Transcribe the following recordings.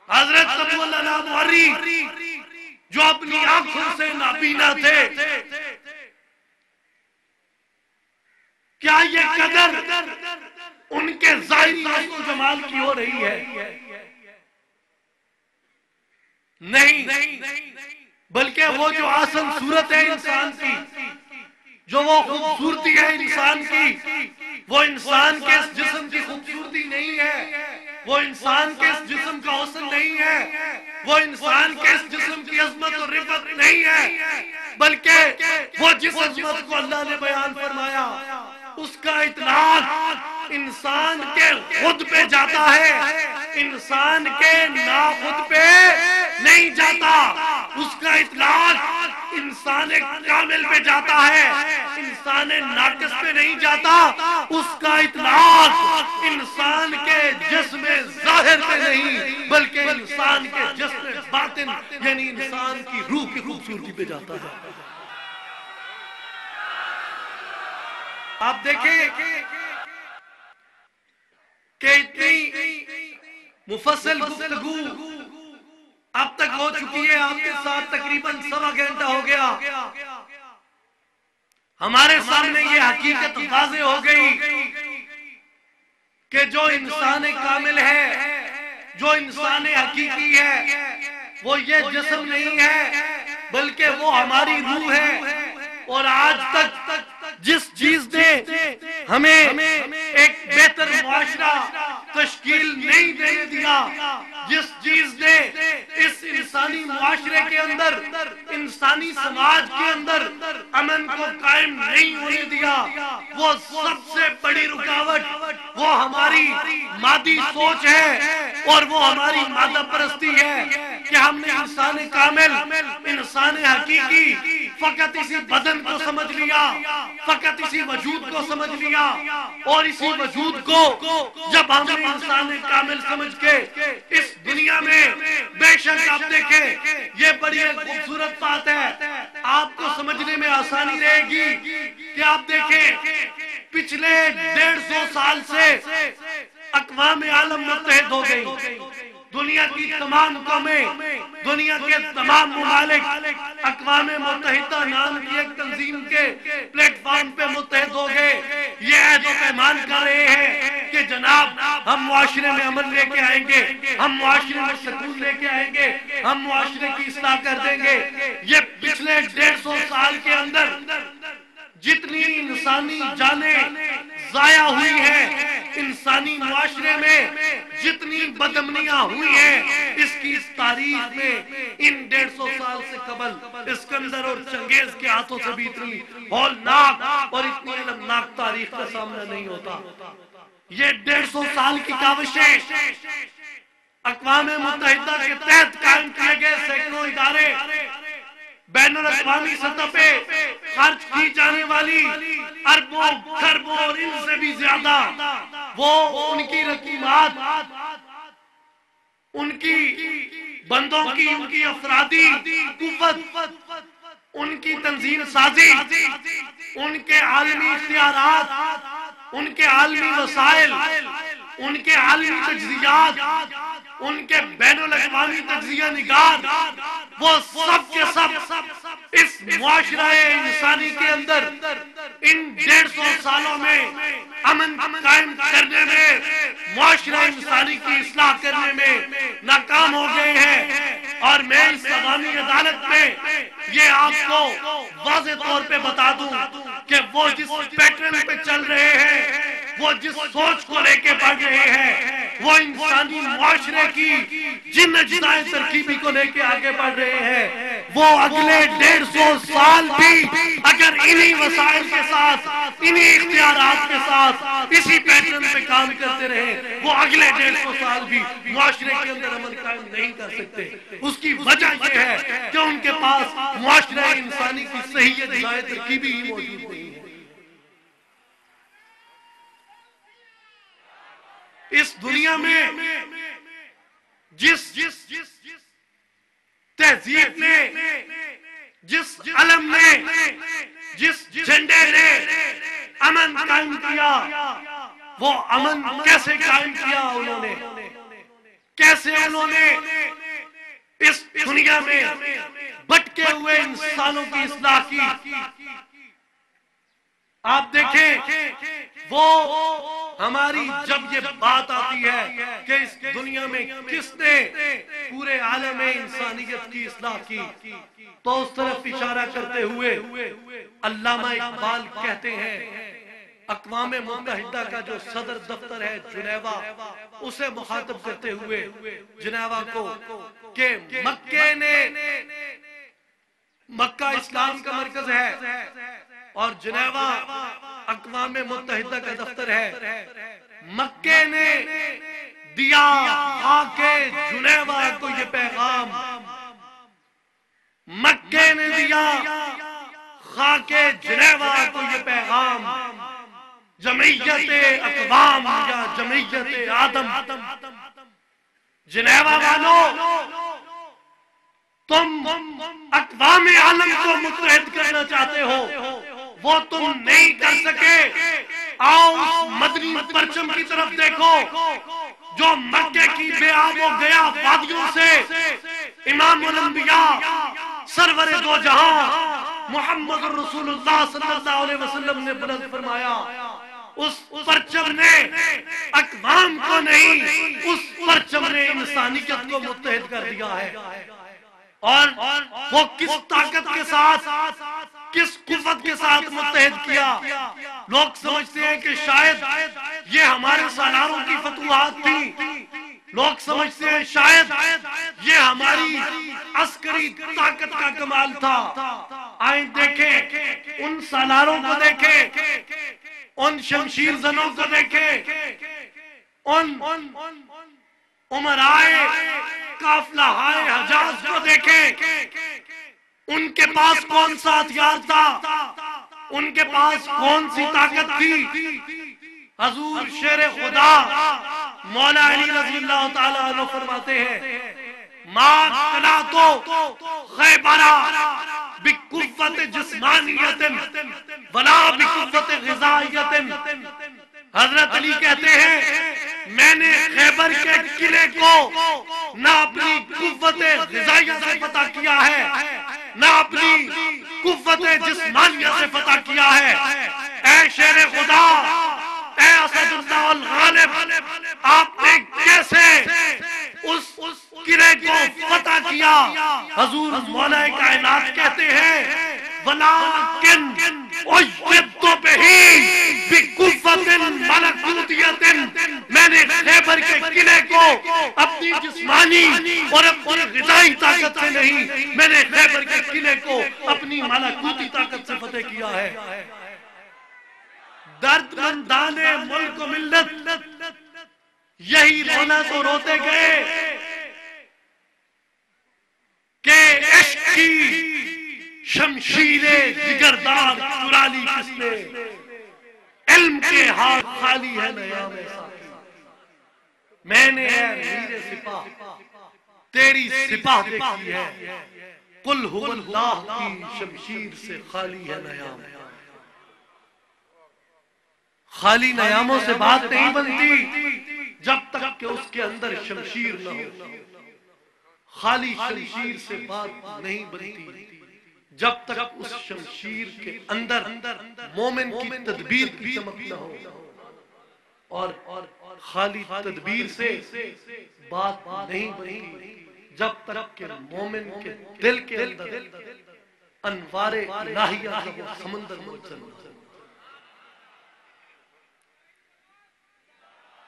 حضرت ابو اللہ موری جو اپنی آنکھوں سے نابینا تھے، کیا یہ قدر ان کے ظاہری حسن و جمال کی ہو رہی ہے؟ نہیں، بلکہ وہ جو آسن صورت ہے انسان کی، جو وہ خوبصورتی ہے انسان کی، وہ انسان کے اس جسم کی خوبصورتی نہیں ہے، وہ انسان کے اس جسم کا حسن نہیں ہے، وہ انسان کے اس جسم کی عظمت اور رفعت نہیں ہے، بلکہ وہ جس عظمت کو اللہ نے بیان فرمایا اس کا اطلاق انسان کے خود پہ جاتا ہے، انسان کے ناخود پہ نہیں جاتا، اس کا اطلاق انسان کامل پہ جاتا ہے، انسان ناقص پہ نہیں جاتا، اس کا اطلاق انسان کے جسم ظاہر پہ نہیں بلکہ انسان کے جسم باطن یعنی انسان کی روح کی خوبصورتی پہ جاتا ہے۔ آپ دیکھیں کہ اتنی مفصل گفتگو اب تک ہو چکی ہے، آپ کے ساتھ تقریباً 1.25 گھنٹہ ہو گیا، ہمارے سامنے یہ حقیقت واضح ہو گئی کہ جو انسان کامل ہے، جو انسان حقیقی ہے، وہ یہ جسم نہیں ہے بلکہ وہ ہماری روح ہے۔ اور آج تک جس چیز نے ہمیں ایک بہتر معاشرہ تشکیل نہیں دینے دیا، جس چیز نے اس انسانی معاشرے کے اندر، انسانی سماج کے اندر امن کو قائم نہیں ہونے دیا، وہ سب سے بڑی رکاوٹ وہ ہماری مادی سوچ ہے اور وہ ہماری مادہ پرستی ہے کہ ہم نے انسان کامل، انسان حقیقی فقط اسی بدن کو سمجھ لیا، فقط اسی وجود کو سمجھ لیا، اور اسی وجود کو جب ہم نے انسان کامل سمجھ کے اس دنیا میں، بے شک آپ دیکھیں یہ بڑی خوبصورت بات ہے، آپ کو سمجھنے میں آسانی رہے گی کہ آپ دیکھیں پچھلے 150 سال سے اقوام عالم متحد ہو گئی، دنیا کی تمام قومیں، دنیا کے تمام ممالک اقوام متحدہ نام کی ایک تنظیم کے پلیٹ فارم پہ متحد ہو گئے، یہ عہد و پیمان کر رہے ہیں کہ جناب ہم معاشرے میں امن لے کے آئیں گے، ہم معاشرے میں سکون لے کے آئیں گے، ہم معاشرے کی اصلاح کر دیں گے۔ یہ پچھلے 150 سال کے اندر جتنی انسانی جانیں ضائع ہوئی ہیں، انسانی معاشرے میں جتنی بدامنیاں ہوئی ہیں، اس کی اس تاریخ میں ان 150 سال سے قبل اسکندر اور چنگیز کے ہاتھوں سے بھی اتنی ہولناک اور اتنی علمناک تاریخ کا سامنا نہیں ہوتا۔ یہ 150 سال کی کاوشیں اقوام متحدہ کے تحت قائم کیے گئے سینکڑوں ادارے، بین الاقوامی سطح پہ خرچ کی جانے والی اربوں خربوں اور ان سے بھی زیادہ وہ ان کی رقیمات، ان کی بندوں کی، ان کی افرادی قوت، ان کی تنظیم سازی، ان کے عالمی اختیارات، ان کے عالمی وسائل، ان کے عالمی تجزیات، ان کے بین الاقوامی تجزیہ نگار، وہ سب کے سب اس معاشرہ انسانی کے اندر ان 150 سالوں میں امن قائم کرنے میں، معاشرہ انسانی کی اصلاح کرنے میں ناکام ہو گئے ہیں۔ اور میں اس عوامی عدالت میں یہ آپ کو واضح طور پہ بتا دوں کہ وہ جس پیٹرن پہ چل رہے ہیں، وہ جس سوچ کو لے کے بڑھ رہے ہیں، وہ انسانی معاشرے کی جن اجزائے ترکیبی کو لے کے آگے بڑھ رہے ہیں، وہ اگلے 150 سال بھی اگر انہی وسائل کے ساتھ، انہی اختیارات کے ساتھ اسی پیٹرن پہ کام کرتے رہے، وہ اگلے 150 سال بھی معاشرے کے اندر امن قائم نہیں کر سکتے۔ اس کی وجہ یہ ہے کہ ان کے پاس معاشرہ انسانی کی صحیح اجزائے ترکیبی ہی موجود نہیں ہے۔ اس دنیا میں جس تہذیب نے، جس علم نے، جس جھنڈے نے امن قائم کیا، وہ امن کیسے قائم کیا انہوں نے، کیسے انہوں نے اس دنیا میں بھٹکے ہوئے انسانوں کی اصلاح کی۔ آپ دیکھیں وہ ہماری جب یہ بات آتی ہے کہ اس دنیا میں کس نے پورے عالم انسانیت کی اصلاح کی، تو اس طرف اشارہ کرتے ہوئے علامہ اقبال کہتے ہیں، اقوام متحدہ کا جو صدر دفتر ہے جنیوا، اسے مخاطب کرتے ہوئے جنیوا کو، کہ مکہ اسلام کا مرکز ہے اور جنیوا اقوام متحدہ کا دفتر ہے۔ مکے نے دیا خاک جنیوا کو یہ پیغام، مکے نے دیا خاک جنیوا کو یہ پیغام، جمعیت اقوام یا جمعیت آدم، جنیوا والو تم اقوام عالم کو متحد کرنا چاہتے ہو، وہ تم نہیں کر سکے۔ آؤ اس مدنی پرچم کی طرف دیکھو جو مکے کی بے آب و گیا وادیوں سے امام الانبیاء سرور دو جہاں محمد رسول اللہ صلی اللہ علیہ وسلم نے بلند فرمایا۔ اس پرچم نے اقوام کو نہیں، اس پرچم نے انسانیت کو متحد کر دیا ہے۔ اور وہ کس طاقت کے ساتھ، کس قوت کے ساتھ متحد کیا؟ لوگ سمجھتے ہیں کہ شاید یہ ہمارے سالاروں کی فتوحات تھی، لوگ سمجھتے ہیں شاید یہ ہماری عسکری طاقت کا کمال تھا۔ آئیں دیکھیں ان سالاروں کو، دیکھیں ان شمشیر زنوں کو، دیکھیں ان امرائے قافلہ ہائے حجاز کو، دیکھیں ان کے پاس کون سا ہتھیار تھا، ان کے پاس کون سی طاقت تھی۔ حضور شیر خدا مولا علی رضی اللہ تعالیٰ عنہ فرماتے ہیں، ما قلعتو خیبرہ بقوت جسمانیت ولا بقوت غذائیت۔ حضرت علی کہتے ہیں میں نے خیبر کے قلعے کو نہ اپنی قوت غذائیت سے فتح کیا ہے، نہ اپنی قوت جسمانیت سے فتح کیا ہے۔ اے شیر خدا، اے اسد اللہ الغالب، آپ نے کیسے اس قلعے کو فتح کیا؟ حضور مولا کائنات کہتے ہیں ولیکن اجبت بہی بقوت ملکوتیت، میں نے خیبر کے قلعے کو اپنی جسمانی اور اپنی غذائی طاقت سے نہیں، میں نے خیبر کے قلعے کو اپنی ملکوتی طاقت سے فتح کیا ہے۔ درد مندان ملک و ملت یہی رونا تو روتے گئے کہ عشق کی شمشیر جگردار چرا لی کس نے، علم کے ہاتھ خالی ہے نیا میں ساتھی۔ میں نے اے میر سپاہ تیری سپاہ دیکھی ہے، قل هو اللہ کی شمشیر سے خالی ہے نیام۔ خالی نیاموں سے بات نہیں بنتی جب تک کہ اس کے اندر شمشیر نہ ہو، خالی شمشیر سے بات نہیں بنتی جب تک اس شمشیر کے اندر مومن کی تدبیر کی چمک نہ ہو، اور خالی تدبیر سے بات نہیں بنتی جب تک کہ مومن کے دل کے اندر انوار الہیہ کا وہ سمندر موجود نہ ہو۔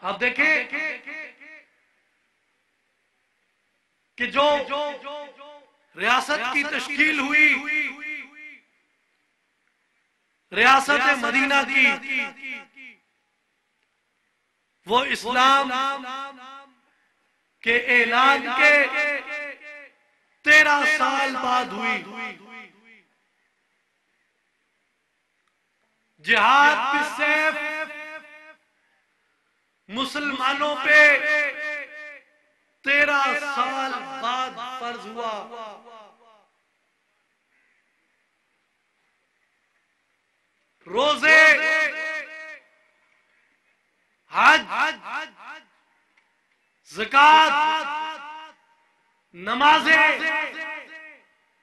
آپ دیکھیں کہ جو ریاست کی تشکیل ہوئی، ریاست مدینہ کی، وہ اسلام کے اعلان کے 13 سال بعد ہوئی۔ جہاد بالسیف مسلمانوں پہ 13 سال بعد فرض ہوا۔ روزے، حج، زکوٰۃ، نمازیں،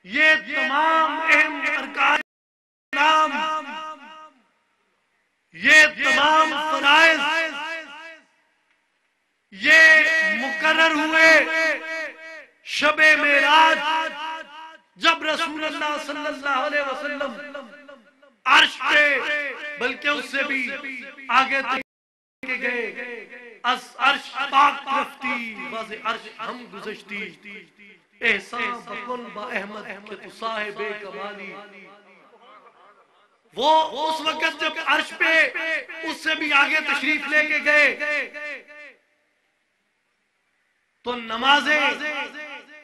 یہ تمام اہم ارکان اسلام، یہ تمام فرائض یہ مقرر ہوئے شب معراج، جب رسول اللہ صلی اللہ علیہ وسلم عرش پہ، بلکہ اس سے بھی آگے تک گئے، از عرش پاک رفتی باز عرش ہم گزشتی، احسان بکن با احمد کہ تو صاحب کمالی۔ وہ اس وقت جب عرش پہ اس سے بھی آگے تشریف لے کے گئے تو نمازیں،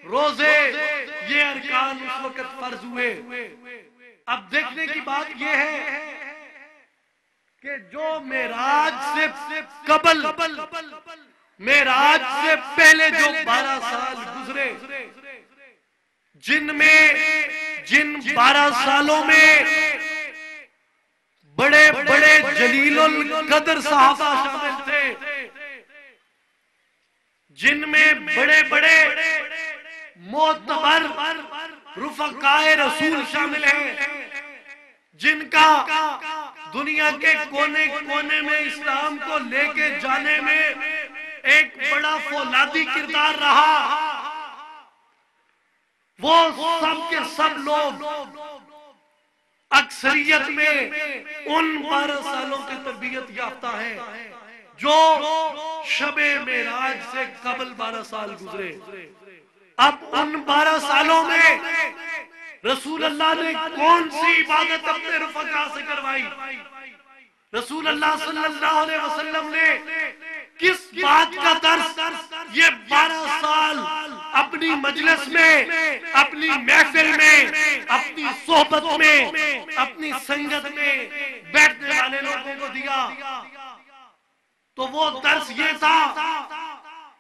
روزے، یہ ارکان اس وقت فرض ہوئے۔ اب دیکھنے کی بات یہ ہے کہ جو معراج سے قبل، معراج سے پہلے جو 12 سال گزرے، جن 12 سالوں میں بڑے بڑے جلیل القدر صحابہ شامل تھے، جن میں بڑے بڑے معتبر رفقائے رسول شامل ہیں، جن کا دنیا کے کونے کونے میں اسلام کو لے کے جانے میں ایک بڑا فولادی کردار رہا، وہ سب کے سب لوگ اکثریت میں ان 12 سالوں کی تربیت یافتہ ہیں جو شب معراج سے قبل 12 سال گزرے۔ اب ان 12 سالوں میں رسول اللہ نے کون سی عبادت اپنے رفقا سے کروائی؟ رسول اللہ صلی اللہ علیہ وسلم نے کس بات کا درس یہ 12 سال اپنی مجلس میں، اپنی محفل میں، اپنی صحبت میں، اپنی سنگت میں بیٹھنے والے لوگوں کو دیا؟ تو وہ درس یہ تھا،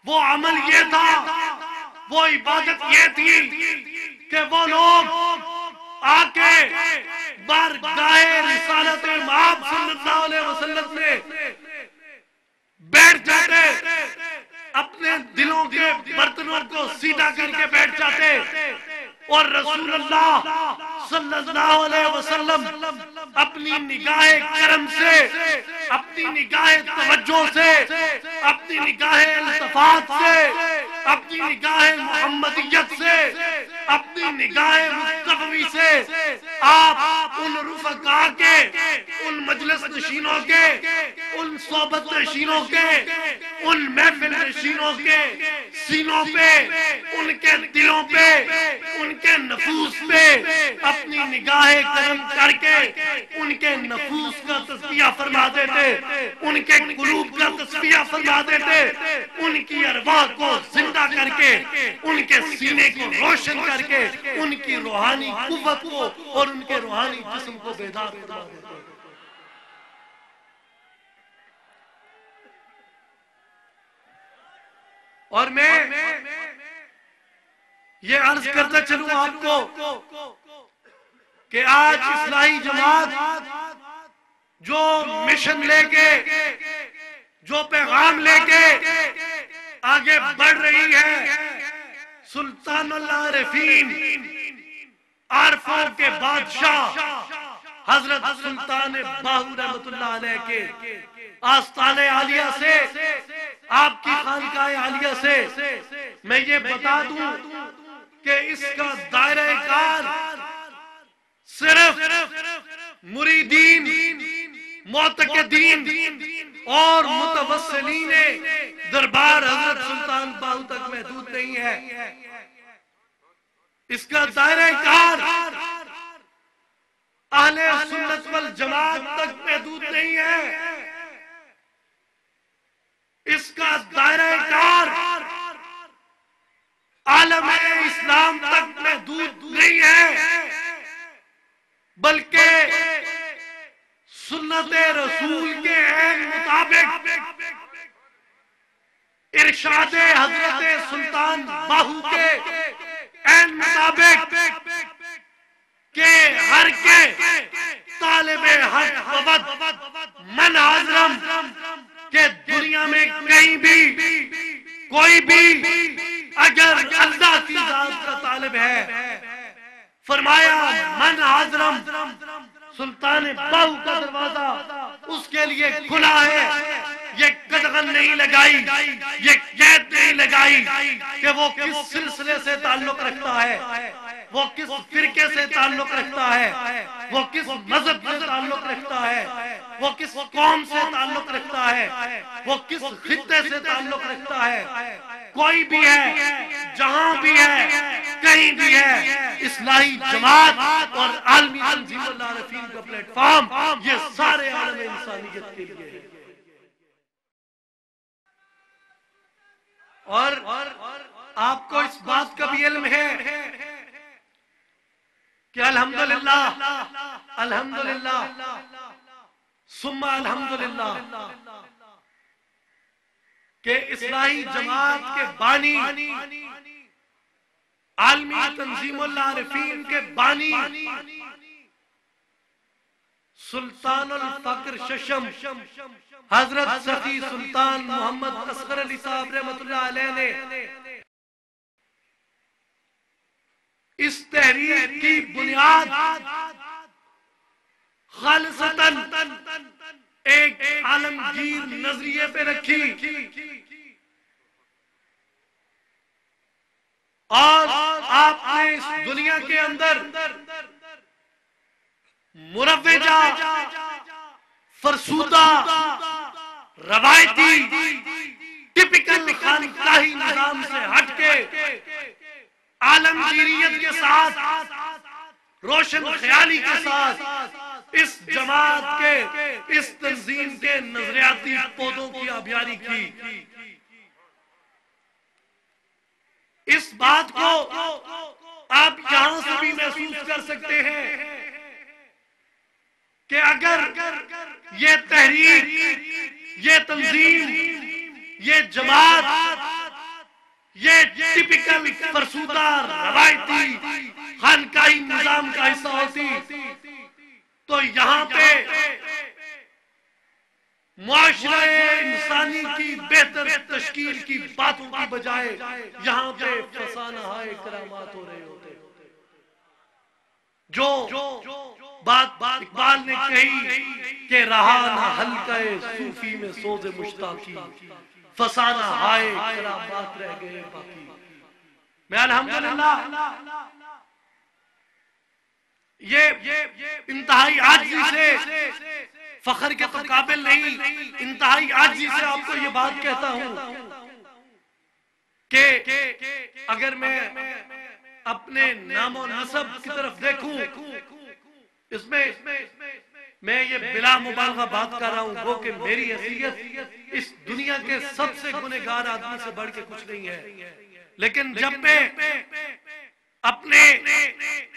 وہ عمل یہ تھا، وہ عبادت یہ تھی کہ وہ لوگ آ کے بارگاہ رسالت مآب صلی اللہ علیہ وسلم میں بیٹھ جاتے، اپنے دلوں کے برتنوں کو سیدھا کر کے بیٹھ جاتے، اور رسول اللہ صلی اللہ علیہ وسلم اپنی نگاہ کرم سے، اپنی نگاہ توجہ سے، اپنی نگاہ التفات سے، اپنی نگاہ محمدیت سے، اپنی نگاہ مصطفی سے آپ ان رفقا کے، ان مجلس نشینوں کے، ان صحبت نشینوں کے، ان محفل نشینوں کے سینوں پہ، ان کے دلوں پہ، ان کے نفوس پہ اپنی نگاہ کرم کر کے ان کے نفوس کا تزکیہ فرما دیتے، ان کے قلوب کا تزکیہ فرما دیتے، ان کی ارواح کو زندہ کر کے، ان کے سینے کو روشن کر کے، ان کی روحانی قوت کو اور ان کے روحانی جسم کو بیدار فرما دیتے۔ اور میں یہ عرض کرتا چلوں آپ کو کہ آج اصلاحی جماعت جو مشن لے کے، جو پیغام لے کے آگے بڑھ رہی ہے، سلطان العارفین، عارفوں کے بادشاہ حضرت سلطان باہو رحمت اللہ علیہ کے آستان عالیہ سے، آپ کی خانقاہ عالیہ سے میں یہ بتا دوں کہ اس کا دائرہ کار صرف مریدین، معتقدین اور متوسلین دربار حضرت سلطان باہو تک محدود نہیں ہے، اس کا دائرہ کار اہل سنت والجماعت تک محدود نہیں ہے، اس کا دائرہ کار عالم اسلام تک محدود نہیں ہے، بلکہ سنت رسول کے عین مطابق ارشاد حضرت سلطان باہو کے عین مطابق کہ ہر کے طالب حق وبد من حاضرم کہ دنیا میں کہیں بھی کوئی بھی اگر اللہ کی ذات کا طالب ہے، فرمایا من حاضرم، سلطان باہو کا دروازہ اس کے لیے کھلا ہے. یہ قدغن نہیں لگائی، یہ قید نہیں لگائی کہ وہ کس سلسلے سے تعلق رکھتا ہے، وہ کس فرقے سے تعلق رکھتا ہے، وہ کس مذہب سے تعلق رکھتا ہے، وہ کس قوم سے تعلق رکھتا ہے، وہ کس خطے سے تعلق رکھتا ہے. کوئی بھی ہے، جہاں بھی ہے، کہیں بھی ہے، اصلاحی جماعت اور عالمی تنظیم العارفین کا پلیٹ فارم یہ سارے عالم انسانیت کے لیے ہے. اور آپ کو اس بات کا بھی علم ہے کہ الحمدللہ الحمدللہ ثم الحمدللہ کہ اصلاحی جماعت کے بانی، عالمی تنظیم العارفین کے بانی سلطان الفقر ششم حضرت سخی سلطان محمد اصغر علی صاحب رحمۃ اللہ علیہ نے اس تحریک کی بنیاد خالصتاً ایک عالمگیر نظریے پہ رکھی، اور آپ نے اس دنیا کے اندر مروجہ، فرسودہ، روایتی، ٹپیکل خانقاہی نظام سے ہٹ کے عالمگیریت کے ساتھ، روشن خیالی کے ساتھ اس جماعت کے، اس تنظیم کے نظریاتی پودوں کی آبیاری کی. اس بات کو آپ یہاں سے بھی محسوس کر سکتے ہیں کہ اگر یہ تحریک، یہ تنظیم، یہ جماعت، یہ ٹپیکل فرسودہ روایتی خانقاہی نظام کا حصہ ہوتی تو یہاں پہ معاشرہ انسانی کی بہتر تشکیل کی باتوں کی بجائے یہاں پہ فسانہ ہائے کرامات ہو رہے ہوتے. جو بات اقبال نے کہی کہ رہا نہ حلقہ صوفی میں سوز مشتاقی، فسانہ ہائے کرامات رہ گئے باقی. میں الحمدللہ یہ انتہائی عاجزی سے، فخر کے تو قابل نہیں، انتہائی عاجزی سے آپ کو یہ بات کہتا ہوں کہ اگر میں اپنے نام و نسب کی طرف دیکھوں، اس میں یہ بلا مبالغہ بات کر رہا ہوں، وہ کہ میری حیثیت اس دنیا کے سب سے گنہگار آدمی سے بڑھ کے کچھ نہیں ہے. لیکن جب میں اپنے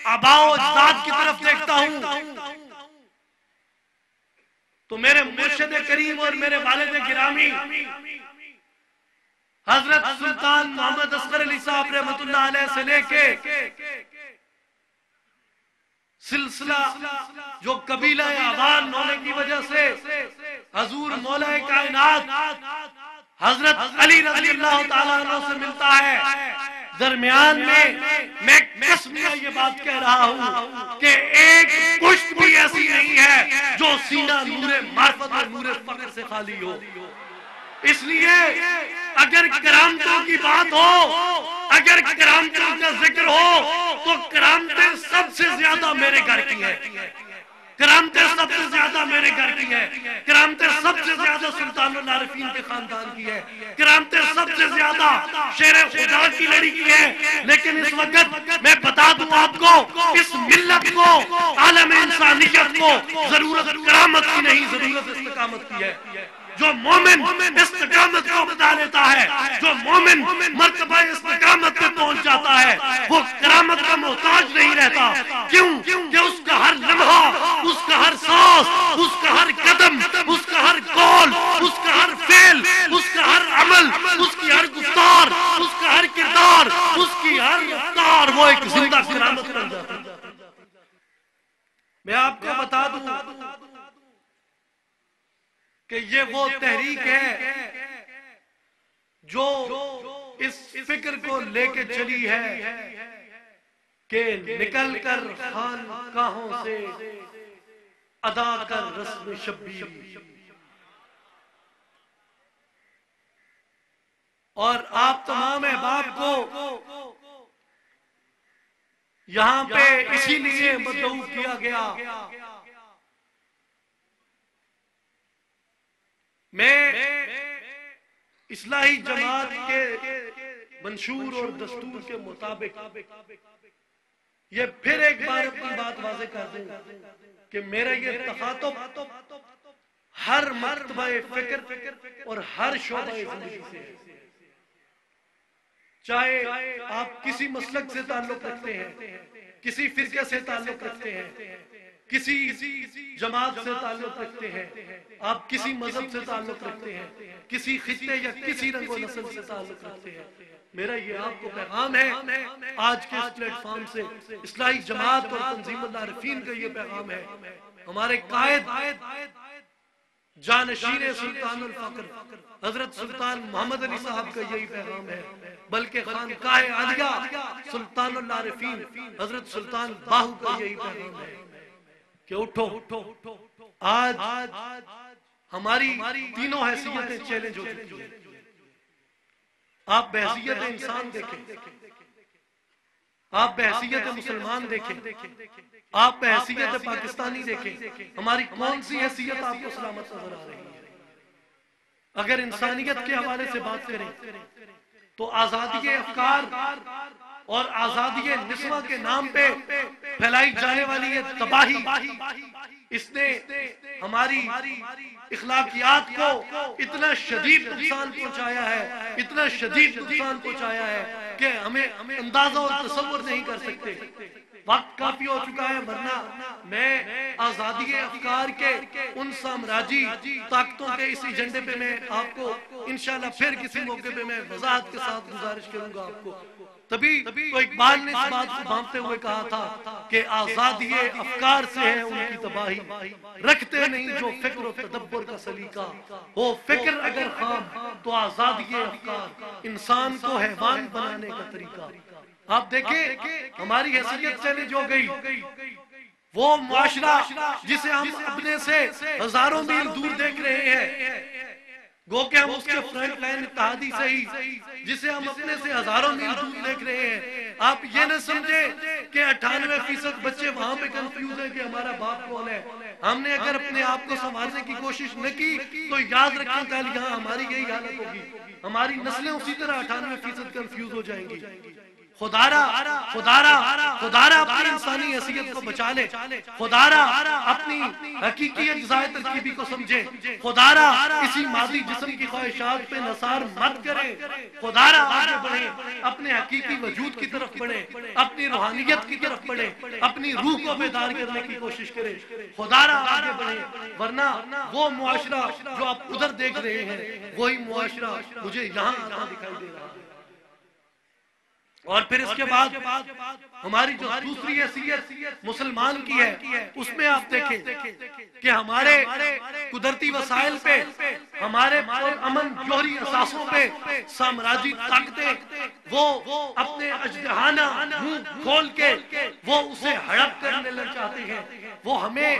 آباء و اجداد کی طرف دیکھتا ہوں تو میرے مرشد کریم اور میرے والد گرامی حضرت سلطان محمد اصغر علی صاحب رحمۃ اللہ علیہ سے لے کے سلسلہ جو قبیلہ عوان ہونے کی وجہ سے حضور مولا کائنات حضرت علی رضی اللہ تعالیٰ عنہ سے ملتا ہے، درمیان میں قسمیہ یہ بات کہہ رہا ہوں کہ ایک پشت بھی ایسی نہیں ہے جو سینہ نور معرفت اور نور فقر سے خالی ہو. اس لیے اگر کرامتوں کی بات ہو، اگر کرامتوں کا ذکر ہو تو کرامتیں سب سے زیادہ میرے گھر کی ہیں، کرامتیں سب سے زیادہ میرے گھر کی ہیں، کرامتیں سب سے زیادہ سلطان العارفین کے خاندان کی ہے، کرامتیں سب سے زیادہ شیر خدا کی لڑی کی ہے. لیکن اس وقت میں بتا دوں آپ کو، اس ملت کو، عالم انسانیت کو ضرورت کرامت کی نہیں، ضرورت استقامت کی ہے. جو مومن استقامت کو بتا لیتا ہے، جو مومن مرتبہ استقامت پہ پہنچ جاتا ہے، وہ کرامت کا محتاج نہیں رہتا. کیوں کہ اس کا ہر لمحہ، اس کا ہر سانس، اس کا ہر قدم، اس کا ہر قول، اس کا ہر فعل، اس کا ہر عمل، اس کی ہر گفتار، اس کا ہر کردار، اس کی ہر رفتار وہ ایک زندہ کرامت بن جاتا ہے. میں آپ کو بتا دوں کہ یہ وہ تحریک ہے جو اس فکر کو لے کے چلی ہے کہ نکل کر خانقاہوں سے ادا کر رسم شبیر، اور آپ تمام احباب کو یہاں پہ اسی لیے مدعو کیا گیا۔ میں اصلاحی جماعت کے منشور اور دستور کے مطابق یہ پھر ایک بار اپنی بات واضح کر دوں کہ میرا یہ تخاطب ہر مرتبہ فکر اور ہر شعبہ زندگی سے ہے، چاہے آپ کسی مسلک سے تعلق رکھتے ہیں، کسی فرقے سے تعلق رکھتے ہیں، کسی جماعت سے تعلق رکھتے ہیں، آپ کسی مذہب سے تعلق رکھتے ہیں، کسی خطے یا کسی رنگ و نسل سے تعلق رکھتے ہیں، میرا یہ آپ کو پیغام ہے آج کے اس پلیٹ فارم سے، اصلاحی جماعت اور تنظیم العارفین کا یہ پیغام ہے۔ ہمارے قائد جانشین سلطان الفقر حضرت سلطان محمد علی صاحب کا یہی پیغام ہے، بلکہ خانقاہ عالیہ سلطان العارفین حضرت سلطان باہو کا یہی پیغام ہے کہ اٹھو، آج ہماری تینوں حیثیتیں چیلنج ہو چکی ہیں۔ آپ بحیثیت انسان دیکھیں، آپ بحیثیت مسلمان دیکھیں، آپ بحیثیت پاکستانی دیکھیں، ہماری کون سی حیثیت آپ کو سلامت نظر آ رہی ہے؟ اگر انسانیت کے حوالے سے بات کریں تو آزادی افکار اور آزادی نسواں کے نام پہ پھیلائی جانے والی یہ تباہی، اس نے ہماری اخلاقیات کو اتنا شدید نقصان پہنچایا ہے، اتنا شدید نقصان پہنچایا ہے کہ ہمیں اندازہ اور تصور نہیں کر سکتے۔ وقت کافی ہو چکا ہے، ورنہ میں آزادی افکار کے ان سامراجی طاقتوں کے اس ایجنڈے پہ میں آپ کو انشاءاللہ پھر کسی موقع پہ میں وضاحت کے ساتھ گزارش کروں گا آپ کو۔ تبھی تو اقبال نے اس بات کو بھانپتے ہوئے کہا تھا کہ آزادی افکار سے ہے ان کی تباہی، رکھتے نہیں جو فکر و تدبر کا سلیقہ، ہو فکر اگر خام تو آزادی افکار انسان کو حیوان بنانے کا طریقہ۔ آپ دیکھیں ہماری حیثیت چیلنج ہو گئی، وہ معاشرہ جسے ہم اپنے سے ہزاروں میل دور دیکھ رہے ہیں، گو کہ ہم اس کے فرنٹ لائن اتحادی سے ہی جسے ہم اپنے سے ہزاروں میل دور دیکھ رہے ہیں، آپ یہ نہ سمجھیں کہ 98% بچے وہاں پہ کنفیوز ہیں کہ ہمارا باپ کون ہے۔ ہم نے اگر اپنے آپ کو سنبھالنے کی کوشش نہ کی تو یاد رکھیں کل یہاں ہماری یہی حالت ہوگی، ہماری نسلیں اسی طرح 98% کنفیوز ہو جائیں گی۔ خدارا اپنی انسانی حیثیت کو بچا لے، خدارا اپنی حقیقی اجزائے ترکیبی کو سمجھے، خدارا اسی ماضی جسم کی خواہشات پہ نثار مت کرے، خدارا آگے بڑھے، اپنے حقیقی وجود کی طرف بڑھے، اپنی روحانیت کی طرف بڑھے، اپنی روح کو بیدار کرنے کی کوشش کرے، خدارا آگے بڑھے، ورنہ وہ معاشرہ جو آپ ادھر دیکھ رہے ہیں وہی معاشرہ مجھے یہاں آتا دکھائی دے رہا ہے۔ اور پھر اس کے بعد ہماری جو دوسری حیثیت مسلمان کی ہے، اس میں آپ دیکھیں کہ ہمارے قدرتی وسائل پہ، ہمارے امن جوہری اساسوں پہ سامراجی طاقتیں وہ اپنے اژدہانہ منہ کھول کے وہ اسے ہڑپ کرنے لگ چاہتے ہیں، وہ ہمیں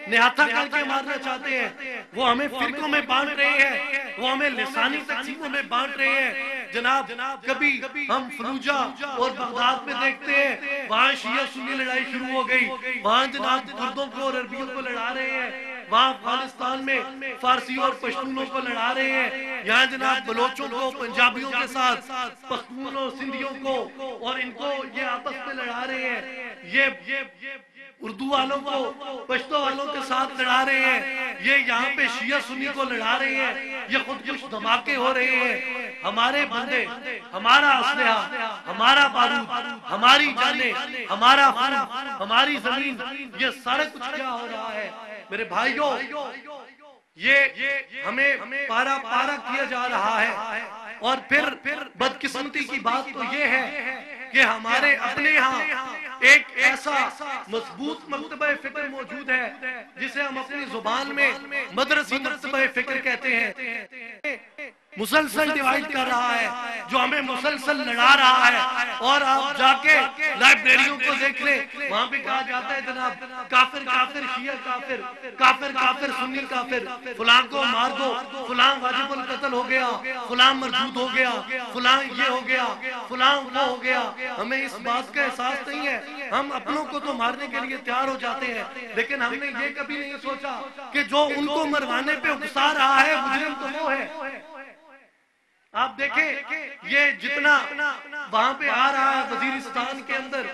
نہاتھا کر کے مارنا چاہتے ہیں، وہ ہمیں فرقوں میں بانٹ رہے ہیں، وہ ہمیں لسانی تقسیموں میں بانٹ رہے ہیں۔ جناب کبھی ہم فلوجہ اور بغداد میں دیکھتے ہیں وہاں شیعہ سنی لڑائی شروع ہو گئی، وہاں جناب کردوں کو اور عربیوں کو لڑا رہے ہیں، وہاں افغانستان میں فارسیوں اور پشتونوں کو لڑا رہے ہیں، یہاں جناب بلوچوں کو پنجابیوں کے ساتھ، پختون اور سندھیوں کو اور ان کو یہ آپس میں لڑا رہے ہیں، یہ اردو والوں کو پشتو والوں کے ساتھ لڑا رہے ہیں، یہ یہاں پہ شیعہ سنی کو لڑا رہے ہیں، یہ خود کچھ دھماکے ہو رہے ہیں، ہمارے بندے، ہمارا اسلحہ، ہمارا بارود، ہماری جانیں، ہمارا خون، ہماری زمین، یہ سارا کچھ کیا ہو رہا ہے میرے بھائیوں؟ یہ ہمیں پارا پارا کیا جا رہا ہے۔ اور پھر بدقسمتی کی بات تو یہ ہے کہ ہمارے اپنے ہاں ایک ایسا مضبوط مکتبہ فکر موجود ہے جسے ہم اپنی زبان میں مدرسی مکتبہ فکر کہتے ہیں۔ مسلسل ڈیوائیڈ کر رہا ہے، جو ہمیں مسلسل لڑا رہا ہے۔ اور آپ جا کے لائبریریوں کو دیکھ لیں، وہاں پہ کہا جاتا ہے جناب کافر کافر شیعہ کافر، کافر کافر سنی کافر، فلاں کو مار دو، فلاں واجب القتل ہو گیا، فلاں مردود ہو گیا، فلاں یہ ہو گیا، فلاں وہ ہو گیا۔ ہمیں اس بات کا احساس نہیں ہے، ہم اپنوں کو تو مارنے کے لیے تیار ہو جاتے ہیں، لیکن ہم نے یہ کبھی نہیں سوچا کہ جو ان کو مروانے پہ اکسا رہا ہے مجرم تو وہ ہے۔ آپ دیکھیں یہ جتنا وہاں پہ آ رہا ہے وزیرستان کے اندر،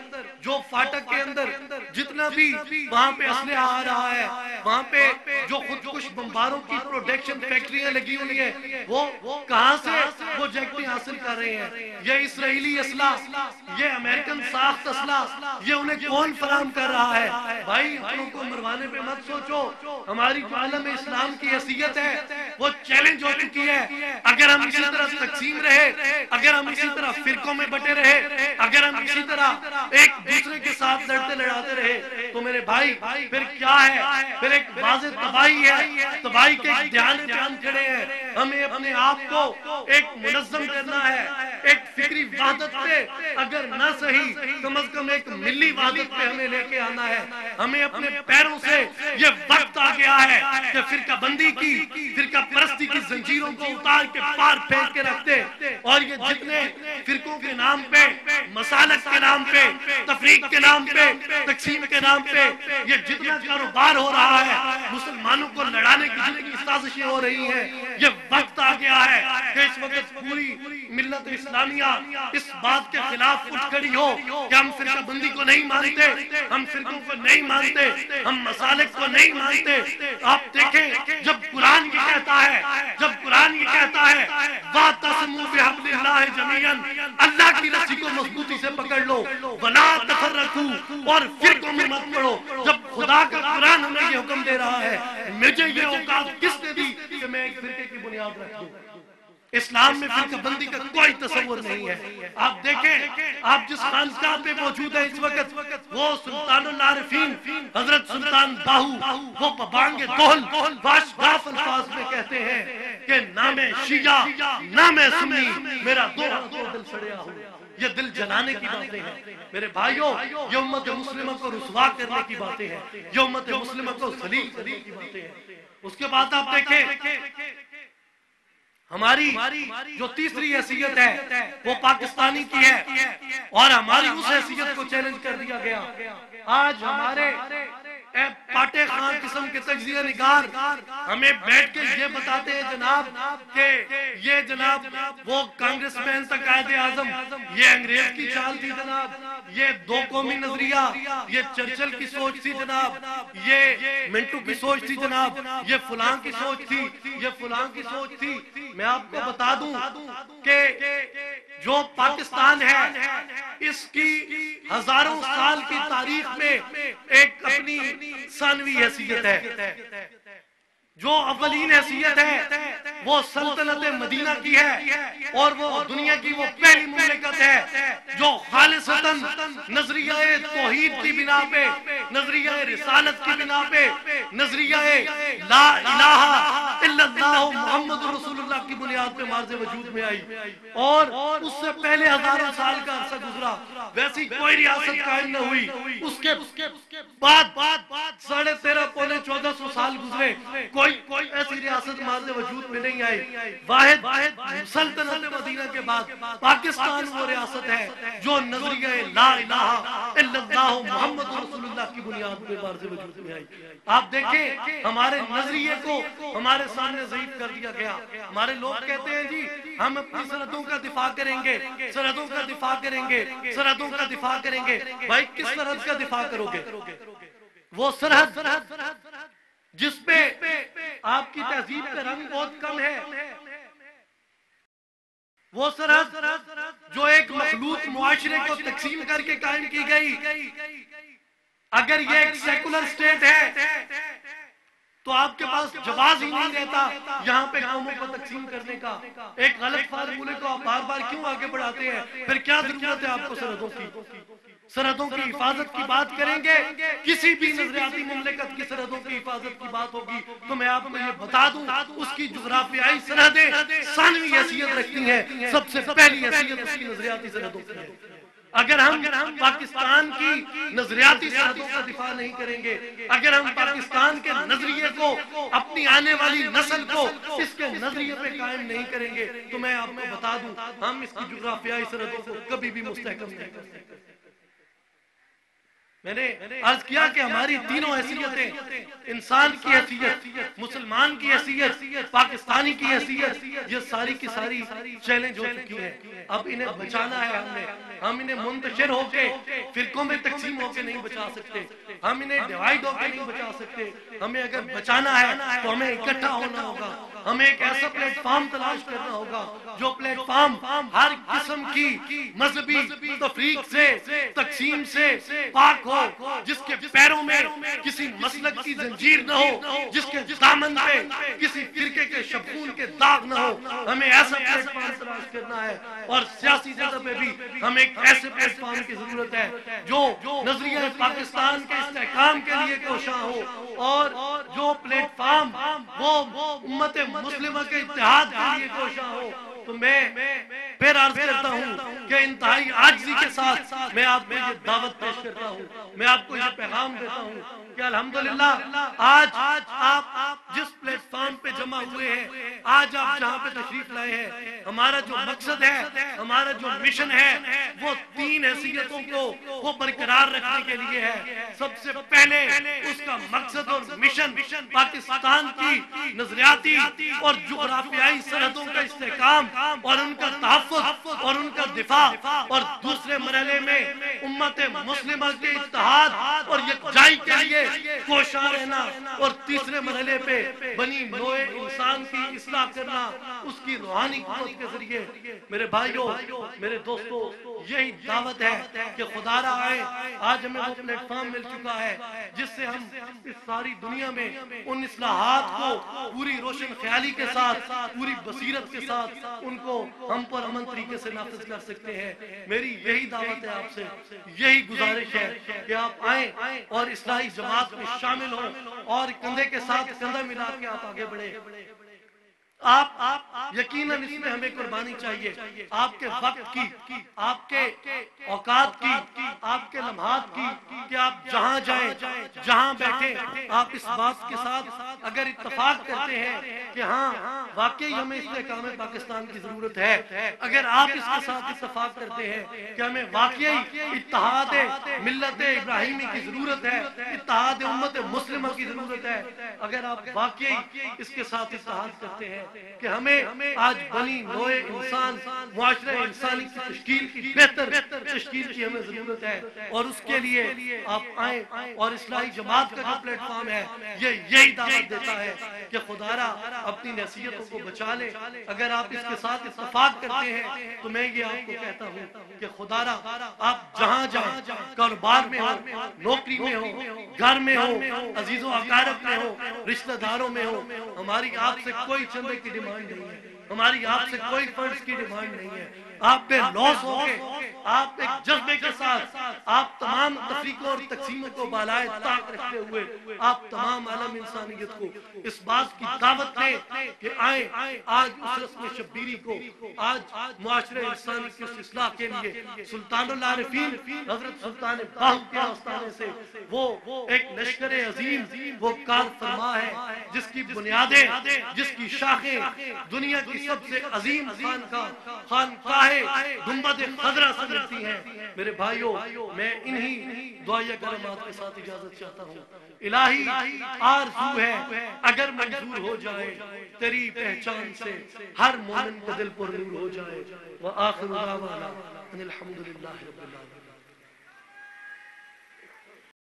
جو فاٹک کے اندر جتنا بھی وہاں پہ اسلحہ آ رہا ہے، وہاں پہ جو خودکش بمباروں کی پروڈکشن فیکٹریاں لگی ہوئی ہیں، وہ کہاں سے وہ جیکٹیں حاصل کر رہے ہیں؟ یہ اسرائیلی اسلحہ، یہ امریکن ساخت اسلحہ، یہ انہیں کون فراہم کر رہا ہے؟ بھائی اپنوں کو مروانے پہ مت سوچو، ہماری جو عالم اسلام کی حیثیت ہے وہ چیلنج ہو چکی ہے۔ اگر ہم اسی طرح تقسیم رہے، اگر ہم اسی طرح فرقوں میں بٹے رہے، اگر ہم اسی طرح ایک دوسرے کے ساتھ لڑتے لڑاتے رہے تو میرے بھائی پھر کیا ہے؟ پھر ایک واضح تباہی ہے، تباہی کے دھیان پہ ہم کھڑے ہیں۔ ہمیں اپنے آپ کو ایک منظم کرنا ہے، ایک فکری وحدت پہ اگر نہ صحیح کم از کم ایک ملی وحدت پہ ہمیں لے کے آنا ہے۔ ہمیں اپنے پیروں سے یہ وقت آ گیا ہے کہ فرقہ بندی کی، فرقہ پرستی کی زنجیروں کو اتار کے پار پھینک کے رکھتے، اور یہ جتنے فرقوں کے نام پہ، مسالک کے نام پہ، تفریق کے نام پہ، تقسیم کے نام پہ یہ جتنا کاروبار ہو رہا ہے، مسلمانوں کو لڑانے کی جتنی سازشیں ہو رہی ہیں، یہ وقت آ گیا ہے کہ اس وقت پوری ملت اسلامیہ اس بات کے خلاف اٹھ کھڑی ہو کہ ہم فرقہ بندی کو نہیں مانتے، ہم فرقوں کو نہیں مانتے، ہم مسالک کو نہیں مانتے۔ آپ دیکھیں جب قرآن یہ کہتا ہے، جب قرآن یہ کہتا ہے وَاعْتَصِمُوا بِحَبْلِ اللَّهِ جَمِيعًا، اللہ کی رسی کو مضبوطی سے پکڑ لو، وَلَا تَفَرَّقُوا، اور فرقوں میں مت پڑو۔ جب خدا کا قرآن ہمیں یہ حکم دے رہا ہے، مجھے یہ اوقات کس نے دی کہ میں ایک فرقے کی بنیاد رکھ دوں؟ اسلام میں فرقہ بندی کا کوئی تصور نہیں ہے۔ آپ دیکھیں آپ جس خانقاہ پہ موجود ہے اس وقت، وہ سلطان العارفین حضرت سلطان باہو، وہ ببانگ دہل واشگاف الفاظ میں کہتے ہیں کہ نام شیعہ نام سنی میرا دو دل سڑیا ہو۔ یہ دل جلانے کی باتیں ہیں میرے بھائیوں، یہ امت مسلمہ کو رسوا کرنے کی باتیں ہیں، یہ امت مسلمہ کو ذلیل کرنے کی باتیں ہیں۔ اس کے بعد آپ دیکھیں ہماری جو تیسری حیثیت ہے وہ پاکستانی کی ہے، اور ہماری اس حیثیت کو چیلنج کر دیا گیا۔ آج ہمارے پاٹے خان قسم کے تجزیہ نگار ہمیں بیٹھ کے یہ بتاتے ہیں جناب کہ یہ جناب وہ کانگریس مین تھا قائد اعظم، یہ انگریز کی چال تھی جناب، یہ دو قومی نظریہ، یہ چرچل کی سوچ تھی جناب، یہ منٹو کی سوچ تھی جناب، یہ فلاں کی سوچ تھی، یہ فلاں کی سوچ تھی۔ میں آپ کو بتا دوں کہ جو پاکستان ہے اس کی ہزاروں سال کی تاریخ میں ایک اپنی ثانوی حیثیت ہے۔ جو اولین حیثیت ہے وہ سلطنت مدینہ کی ہے، اور وہ دنیا کی وہ پہلی مملکت ہے جو خالصتاً نظریہ توحید کی بنا پہ، نظریہ رسالت کی بنا پہ، نظریہ لا الہ الا اللہ محمد رسول اللہ کی بنیاد پہ مارز وجود میں آئی، اور اس سے پہلے ہزاروں سال کا عرصہ گزرا، ویسی کوئی ریاست قائم نہ ہوئی۔ اس کے بعد 13.5 پونے 1400 سال گزرے، کوئی ایسی ریاست مارز وجود میں نہیں آئی۔ واحد سلطنت مدینہ کے بعد پاکستان وہ ریاست ہے جو نظریہ لا الہ الا اللہ محمد رسول اللہ کی بنیاد پہ مارز وجود میں آئی۔ آپ دیکھیں ہمارے نظریے کو ہمارے سامنے ضعیف کر دیا گیا۔ ہمارے لوگ کہتے ہیں جی ہم اپنی سرحدوں کا دفاع کریں گے، سرحدوں کا دفاع کریں گے، سرحدوں کا دفاع کریں گے۔ بھائی کس سرحد کا دفاع کرو گے؟ وہ سرحد جس پہ آپ کی تہذیب کا رنگ بہت کم ہے، وہ سرحد جو ایک مخلوط معاشرے کو تقسیم کر کے قائم کی گئی۔ اگر یہ ایک سیکولر سٹیٹ ہے تو آپ کے پاس جواز ہی نہیں رہتا یہاں پہ قوموں کو تقسیم کرنے کا۔ ایک غلط فارمولے کو آپ بار بار کیوں آگے بڑھاتے ہیں؟ پھر کیا ضرورت ہے آپ کو سرحدوں کی؟ سرحدوں کی حفاظت کی بات کریں گے، کسی بھی نظریاتی مملکت کی سرحدوں کی حفاظت کی بات ہوگی تو میں آپ کو یہ بتا دوں اس کی جغرافیائی سرحدیں ثانوی حیثیت رکھتی ہیں، سب سے پہلی حیثیت اس کی نظریاتی سرحدوں کی ہے۔ اگر ہم پاکستان کی نظریاتی سرحدوں کا دفاع نہیں کریں گے، اگر ہم پاکستان کے نظریے کو اپنی آنے والی نسل کو اس کے نظریے پہ قائم نہیں کریں گے تو میں آپ کو بتا دوں ہم اس کی جغرافیائی سرحدوں کو کبھی بھی مستحکم نہیں کر سکتے۔ میں نے عرض کیا کہ ہماری تینوں حیثیتیں، انسان کی حیثیت، مسلمان کی حیثیت، پاکستانی کی حیثیت، یہ ساری کی ساری چیلنج ہو چکی ہیں۔ اب انہیں بچانا ہے ہم انہیں منتشر ہو کے فرقوں میں تقسیم ہو کے نہیں بچا سکتے، ہم انہیں ڈیوائیڈ ہو کے نہیں بچا سکتے۔ ہمیں اگر بچانا ہے تو ہمیں اکٹھا ہونا ہوگا، ہمیں ایک ایسا پلیٹ فارم تلاش کرنا ہوگا جو پلیٹ فارم ہر قسم کی مذہبی تفریق سے، تقسیم سے پاک ہو، جس کے پیروں میں کسی مسلک کی زنجیر نہ ہو، جس کے دامن پہ کسی فرقے کے شبخون کے داغ نہ ہو۔ ہمیں ایسا پلیٹ فارم تلاش کرنا ہے، اور سیاسی سطح پہ بھی ہمیں ایک ایسے پلیٹ فارم کی ضرورت ہے جو نظریہ پاکستان کے استحکام کے لیے کوشاں ہو، اور جو پلیٹ فارم وہ امت مسلمہ کے اتحاد کے لیے کوشاں ہو۔ تو میں پھر عرض کرتا ہوں کہ انتہائی عاجزی کے ساتھ میں آپ کو یہ دعوت پیش کرتا ہوں، میں آپ کو یہ پیغام دیتا ہوں کہ الحمدللہ آج آپ جس پلیٹ فارم پہ جمع ہوئے ہیں، آج آپ جہاں پہ تشریف لائے ہیں، ہمارا جو مقصد ہے، ہمارا جو مشن ہے، وہ تین حیثیتوں کو وہ برقرار رکھنے کے لیے ہے۔ سب سے پہلے اس کا مقصد اور مشن پاکستان کی نظریاتی اور جغرافیائی سرحدوں کا استحکام اور ان کا تحفظ اور ان کا دفاع، اور دوسرے مرحلے میں امت مسلمہ کے اتحاد اور یکجائی کے لیے کوشاں رہنا، اور تیسرے مرحلے پہ بنی نوع انسان کی اصلاح کرنا اس کی روحانی قوت کے ذریعے۔ میرے بھائیوں، میرے دوستوں، یہی دعوت ہے کہ خدا را آئے آج ہمیں وہ پلیٹ فارم مل چکا ہے جس سے ہم اس ساری دنیا میں ان اصلاحات کو پوری روشن خیالی کے ساتھ، پوری بصیرت کے ساتھ ان کو ہم پر امن طریقے سے نافذ کر سکتے ہیں۔ میری یہی دعوت ہے آپ سے، یہی گزارش ہے کہ آپ آئیں اور اصلاحی جماعت میں شامل ہوں، اور کندھے کے ساتھ کندھا ملا کے آپ آگے بڑھیں۔ آپ یقیناً اس میں ہمیں قربانی چاہیے، آپ کے وقت کی، آپ کے اوقات کی، آپ کے لمحات کی، کہ آپ جہاں جائیں، جہاں بیٹھیں، آپ اس بات کے ساتھ اگر اتفاق کرتے ہیں کہ ہاں واقعی ہمیں استحکام پاکستان کی ضرورت ہے، اگر آپ اس کے ساتھ اتفاق کرتے ہیں کہ ہمیں واقعی اتحاد ملت ابراہیمی کی ضرورت ہے، اتحاد امت مسلمہ کی ضرورت ہے، اگر آپ واقعی اس کے ساتھ اتحاد کرتے ہیں کہ ہمیں آج بنی نوع انسان معاشرہ انسانی کی تشکیل کی بہتر تشکیل کی ہمیں ضرورت ہے، اور اس کے لیے آپ آئیں، اور اصلاحی جماعت کا جو پلیٹ فارم ہے یہی دعوت دیتا ہے کہ خدا را اپنی نصیحتوں کو بچا لے۔ اگر آپ اس کے ساتھ اتفاق کرتے ہیں تو میں یہ آپ کو کہتا ہوں کہ خدا را آپ جہاں جائیں، کاروبار میں ہو، نوکری میں ہو، گھر میں ہو، عزیز و اقارب میں ہو، رشتہ داروں میں ہو، ہماری آپ سے کوئی چندے کی ڈیمانڈ نہیں ہے، ہماری آپ سے کوئی فرض کی ڈیمانڈ نہیں ہے۔ آپ بے لوث ہو کے، آپ ایک جذبے کے ساتھ، آپ تمام تفریقوں اور تقسیموں کو بالائے طاق رکھتے ہوئے آپ تمام عالم انسانیت کو اس بات کی دعوت دیں کہ آئیں آج اس رسم شبیری کو، آج معاشرہ انسانی کی اس اصلاح کے لیے سلطان العارفین حضرت سلطان باہو کے آستانے سے وہ ایک لشکر عظیم، وہ کار فرما ہے جس کی بنیادیں، جس کی شاخیں دنیا کی سب سے عظیم خانقاہ گنبد خضرا سے ملتی ہیں۔ میرے بھائیوں، میں انہی دعائیہ کلمات کے ساتھ اجازت چاہتا ہوں۔ الہی آرزو ہے اگر منظور ہو جائے تیری پہچان سے ہر مومن کا دل پر نور ہو جائے۔ وآخر دعوانا ان الحمدللہ رب العالمین۔